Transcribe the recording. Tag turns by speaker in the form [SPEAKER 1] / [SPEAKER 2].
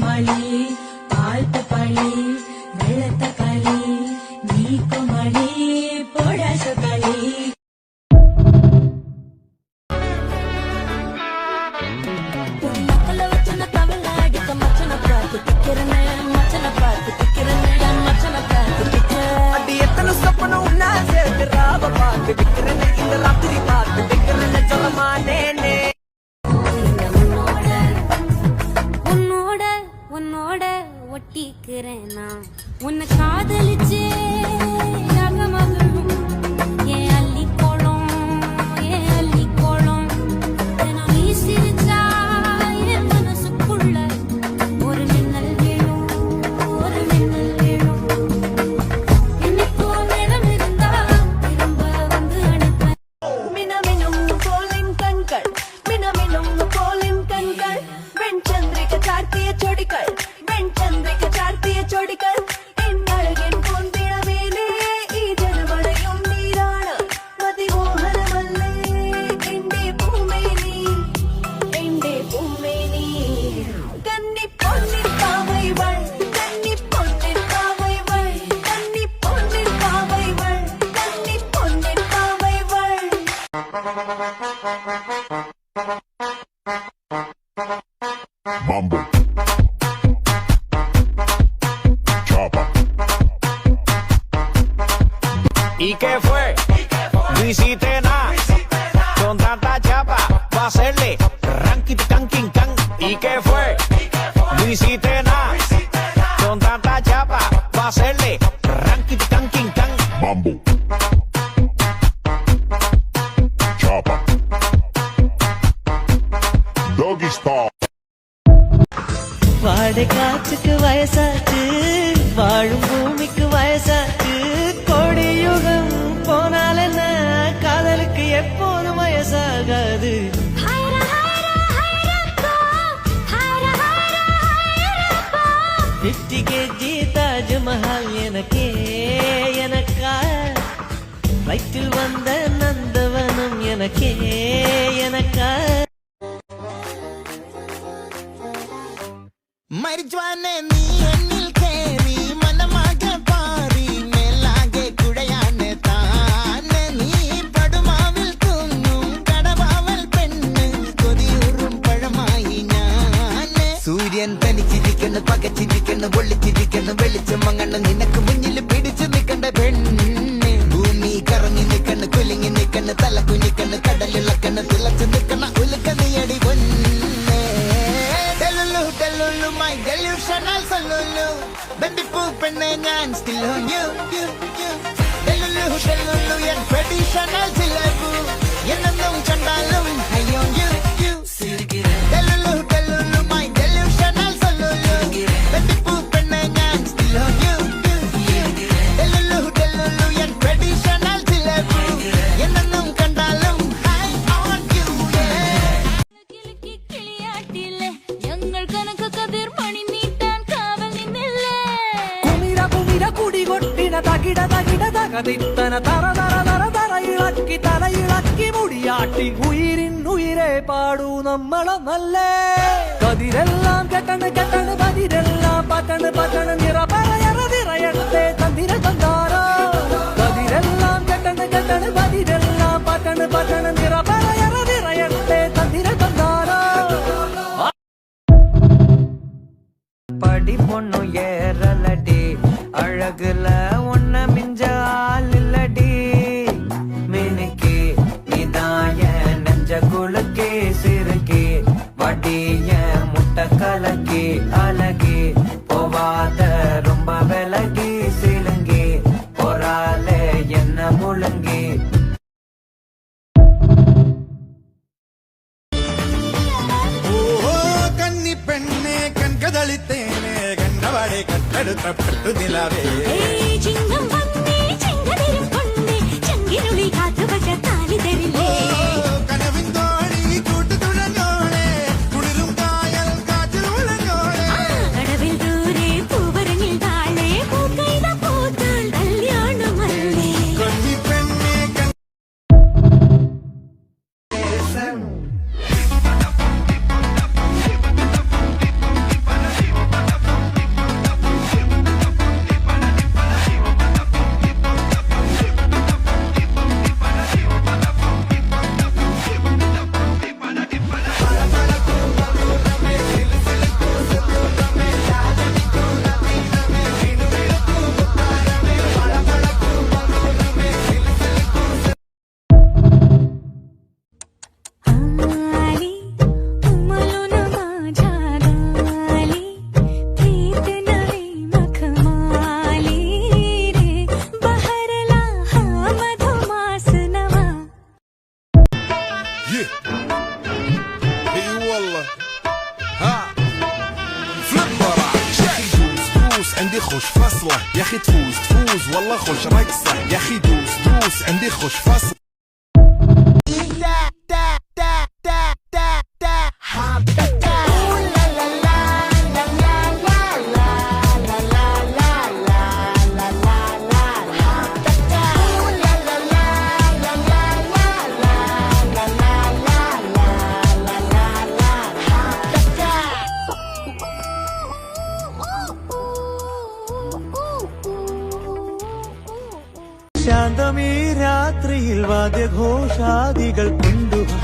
[SPEAKER 1] മളി പാൽത്ത പളി വെള്ളത്ത കളി നീക്കുമണി പൊഴാശ കളി
[SPEAKER 2] ஒட்டிக்கிறேனா உன்னை காதலிச்சே அகமகளும் ஏன் அள்ளிக்கோளும் ஏன் அள்ளிக்கோளும் நீ சிரிச்சா என் மனசுக்குள்ள ஒரு மின்னல் வேணும் ஒரு மின்னல் வேணும் என்னைக்கோ நேரம் இருந்தா திரும்ப வந்து அனுப்ப மினமினும் போலின் கண்கள் மினமினும் போலின் கண்கள் வெண் சந்திரிக்க சார்த்திய சொடிகள் ചന്ദ്രിക ചാർത്തിയ ചൊടികൾ എന്നഴകൻ പൊന്തിടമേലേ ഈ ജനമഴയും നീരാണ് മതിമോഹനമല്ലേ എന്റെ പൂമേനി കന്നി പൊന്നിൻ പാവൈവൾ കന്നി പൊന്നിൻ പാവൈവൾ കന്നി പൊന്നിൻ പാവൈവൾ കന്നി പൊന്നിൻ പാവൈവൾ
[SPEAKER 3] Mambo.
[SPEAKER 4] ¿Y qué fue? No hiciste nada. Con tanta chapa, va a hacerle ranking canking can. ¿Y qué fue? No hiciste nada. Con tanta chapa, va a hacerle ranking canking can.
[SPEAKER 3] Mambo. Chapa. Doggy style.
[SPEAKER 5] வாடை காற்றுக்கு வயசாச்சு வாழும் பூமிக்கு வயசாச்சு கொடியுகம் போனால் என்ன காதலுக்கு எப்போதும் வயசாகாது பிப்டி கேஜி தாஜ்மஹால் எனக்கே எனக்கா வயிற்றில் வந்த நந்தவனம் எனக்கே எனக்கா
[SPEAKER 6] മരിച്ചുവാനെ നീ എന്നിൽ കേറി മനമാകെ പാറി മേലാകെ കുഴയാണ് താനെ നീ പടുമാവിൽ തൂങ്ങും കടവാവൽ പെണ്ണ് കൊതിയൂറും പഴമായി ഞാന് സൂര്യൻ തനിച്ചിരിക്കുന്നു പകച്ചിരിക്കുന്നു പൊള്ളിച്ചിരിക്കുന്നു വെളിച്ചം മങ്ങണ് നിനക്ക് മുന്നിൽ പിടിച്ചു നിൽക്കണ്ട പെണ്ണ് ഭൂമി കറങ്ങി നിൽക്കണ് കുലുങ്ങി നിൽക്കണ് തല കുനിക്കണ് കടലിളക്കണ് തിളച്ചു നിൽക്കണ ഉലുക്കതിയടി പൊന്ന് my delusional solulu baby poop and ഞാൻ still on you delulu yan traditional silabu என்னும் கண்டாலும் I on you delulu my delusional solulu baby poop and ഞാൻ still on you delulu yan traditional silabu என்னும் கண்டாலும் I on you
[SPEAKER 2] കിളിക്കി കിളിയാട്ടില്ലേ ഞങ്ങൾ കനക കതിർ മണി നീട്ടാൻ കാവൽ നിന്നില്ലേ
[SPEAKER 5] കുമിര കുടികൊട്ടിന തകിട തകിട തകതിത്തന തറ തറ തറ തറ ഇളക്കി തലയിളക്കി മുടിയാട്ടി ഉയിരിൻ ഉയിരെ പാടൂ നമ്മളെ നല്ലേ കതിരെല്ലാം കെട്ടണ് കെട്ടണ് പതിരെല്ലാം പറ്റണ് പറ്റണ് നിറ പറയറ നിറയട്ടെ തന്തിര തന്താരോ കതിരെല്ലാം കെട്ടണ് കെട്ടണ് പതിരെല്ലാം പറ്റണ് പറ്റണ് നിറ പറയറ നിറയട്ടെ തന്തിര തന്താരോ படி பொண்ணு ஏறலடி அழகுல ஒன்ன மிஞ்ச ஆள் இல்லடி மினுக்கி இதாய நெஞ்ச குலுக்கி சிறுக்கி வடிய முட்டை கலக்கி அழகி போவாத ரொம்ப விலகி சிலுங்கி பொறாலே என்ன முழுங்கி
[SPEAKER 6] പെണ്ണെ കൺകതളിത്തേനെ കണ്ടവാടെ കട്ടെടുത്തപ്പെട്ടു നിലവേ
[SPEAKER 2] ചിങ്ങം വന്നേ ചിങ്ങതിരും കൊണ്ടേ ചങ്കിനുളി കാത്തുപറ്റ താലി തരില്ലേ
[SPEAKER 6] കനവിൻ തോണി കൂട്ടുതുഴഞ്ഞോളെ കുളിരും കായൽ കാറ്റിൽ ഉളഞ്ഞോളെ
[SPEAKER 2] കടവിൽ ദൂരെ പൂവരങ്ങിൽ താഴെ പൂക്കൈത പൂത്താൽ കല്യാണമല്ലേ
[SPEAKER 6] കണ്ണി പെണ്ണെ
[SPEAKER 7] عندي خوش فصلة يا اخي تفوز تفوز والله خوش رقصة يا اخي دوس دوس عندي خوش فصلة
[SPEAKER 5] ശാന്തമീ രാത്രിയിൽ വാദ്യഘോഷാദികൾ കൊണ്ടുവാ